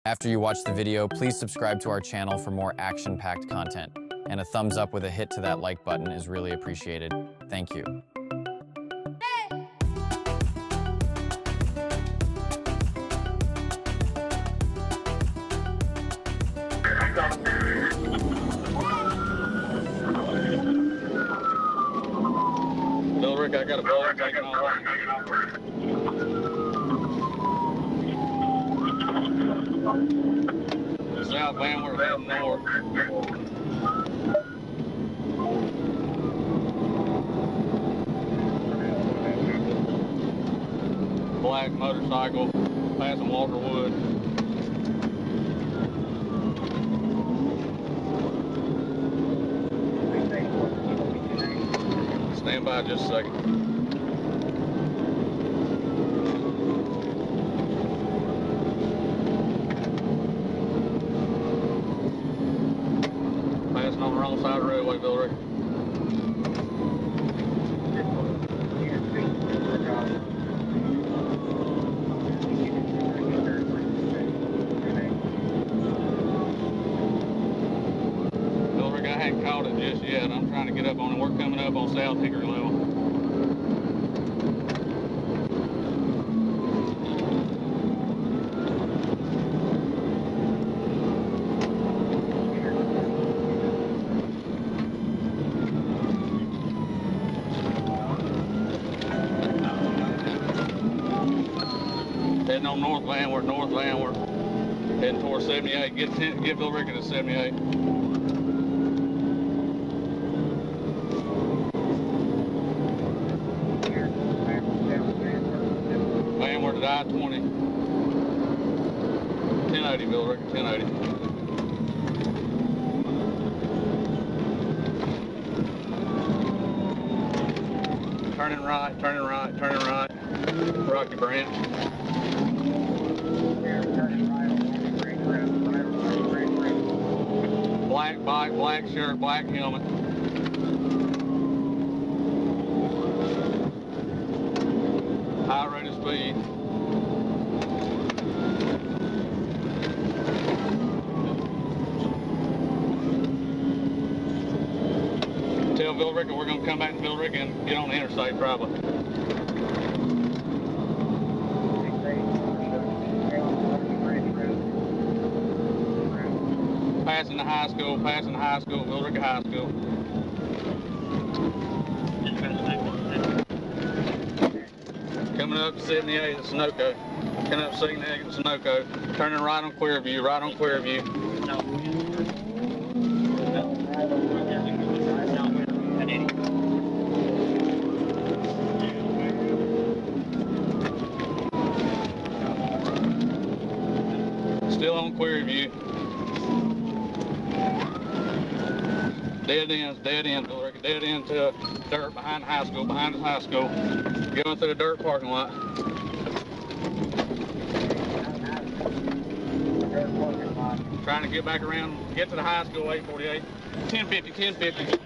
After you watch the video, please subscribe to our channel for more action-packed content. And a thumbs up with a hit to that like button is really appreciated. Thank you. No, Rick, I got a bullet taking off. Southbound, we're heading north. Black motorcycle, passing Walker Wood. Stand by just a second. Passing on the wrong side of the roadway, Bill Rick. Bill Rick, I hadn't caught it just yet. I'm trying to get up on it. We're coming up on South Hickory level. Heading on North Landward, heading towards 78. Get Bill Rick to 78. Landward at I-20. 1080, Bill Rick, 1080. Turning right, turning right, turning right. Rocky Branch. Black bike, black shirt, black helmet. High rate of speed. Tell Bill Rick we're going to come back to Bill Rick and get on the interstate probably. Passing the high school, Bill Rick High School. Coming up 78 at Sunoco. Coming up 78 at Sunoco. Turning right on Clearview, right on Clearview. Still on Clearview. Dead ends, Bill Rick, dead end to dirt behind the high school, going through the dirt parking lot. Trying to get back around, get to the high school, 848. 1050, 1050.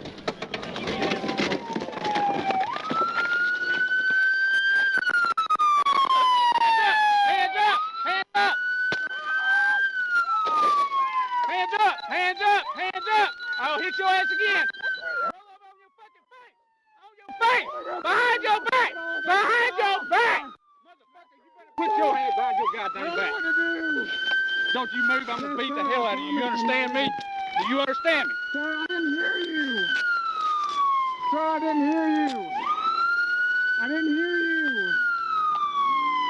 I'll hit your ass again. Roll over on your fucking face. On your face. Behind your back. Behind your back. Motherfucker, you better put your hands behind your goddamn back. Don't you move, I'm gonna beat the hell out of you. You understand me? Do you understand me? Sir, I didn't hear you. Sir, I didn't hear you. I didn't hear you.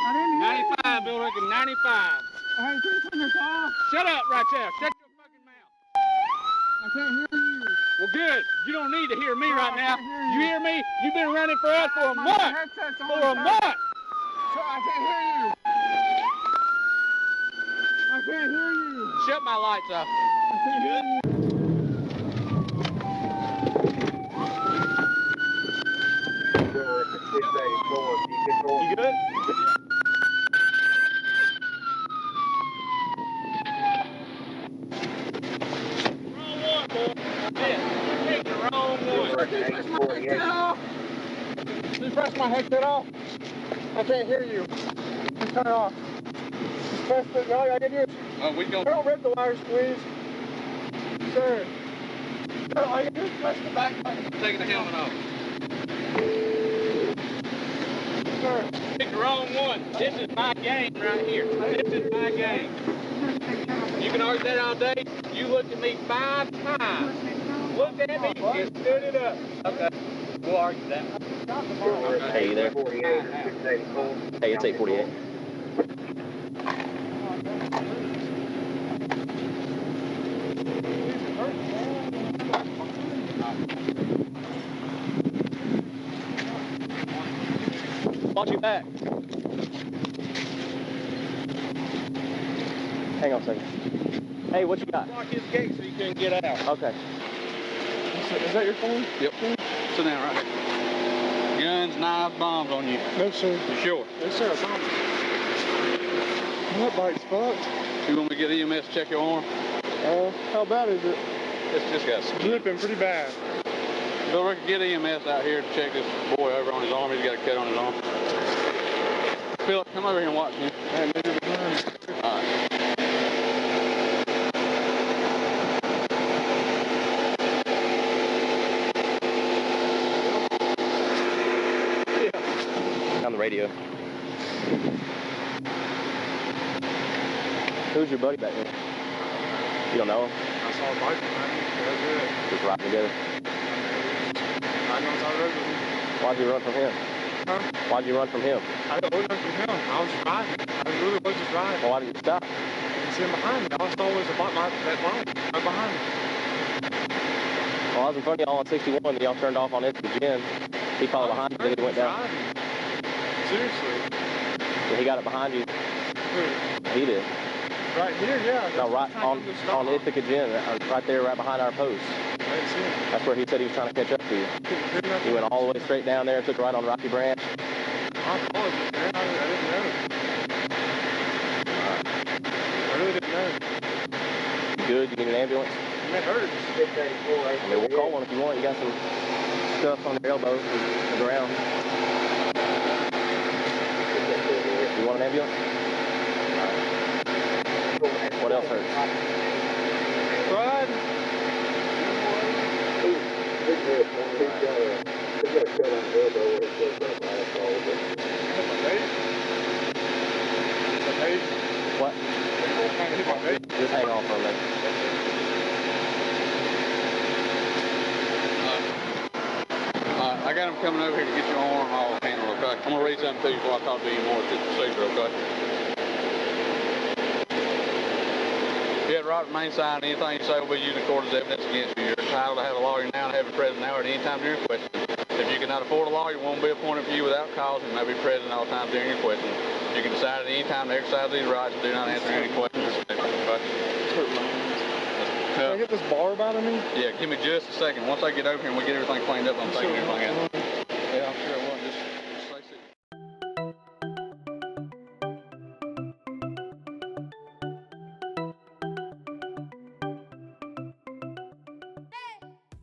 I didn't hear 95, you. Bill Rick, 95. Hey, can you turn this off? Shut up right there. Shut your fucking mouth. I can't hear you. Well, good. You don't need to hear me right now. I can't hear you. You hear me? You've been running for us for a My month. headset's on, For a sir. month. Sir, I can't hear you. I can't hear you. Shut my lights off. I can't hear you. You good? Can you press my headset off? I can't hear you. Just turn it off. Just press it. All you gotta do is We go. Don't rip the wires, please. Sir. Sir, all you do is press the back button. Taking the helmet off. Sir. Pick the wrong one. This is my game right here. This is my game. You can argue that all day. You looked at me 5 times. Looked at me and stood it up. Okay. We'll argue that. Hey, you there? Hey, it's 8:48. Watch your back. Hang on a second. Hey, what you got? Lock his gate so you couldn't get out. Okay. Is that your phone? Yep. Sit down right there. Guns, knives, bombs on you. No, sir. You sure? No, sir. I promise. That bike's fucked. You want me to get EMS to check your arm? How bad is it? It's just got Dripping pretty bad. Bill Ricker, get EMS out here to check this boy over on his arm. He's got a cut on his arm. Philip, come over here and watch me. Hey, maybe the gun. All right. On the radio. Who's your buddy back there? You don't know him? I saw a bike, man. That's it. Just riding together. Riding on the road with him. Why'd you run from him? Huh? Why'd you run from him? I didn't run from him. I was just riding. I really was just riding. Well, why did you stop? You can see him behind me. All I saw was that line right behind me. Well, I was in front of y'all on 61, and y'all turned off on Ithaca Gin. He followed behind you, then he went down. Riding. Seriously. So he got it behind you. Who? He did. Right here, yeah. No, right on Ithaca Gin, right there, right behind our post. I didn't see him. That's where he said he was trying to catch up to you. He went all the way straight down there, took right on Rocky Branch. I apologize, man. I didn't know. I really didn't know. You good? You need an ambulance? It hurts. I mean, we'll call one if you want. You got some stuff on your elbow and the ground. You want an ambulance? What else hurts? Rod? What? Just hang on for a minute. I got him coming over here to get your arm all handled, okay? I'm gonna read something to you before I talk to you more. It's just procedure, okay? You had right to remain silent. Anything you say will be used in court as evidence against you. You're entitled to have a lawyer now and have it present now or at any time during question. If you cannot afford a lawyer, one will be appointed for you without cause and may be present at all times during your question. You can decide at any time to exercise these rights and do not answer any questions. Okay? Can I get this barb out of me? Yeah, give me just a second. Once I get over here and we get everything cleaned up, I'm taking everything out. Yeah, I'm sure it wasn't just...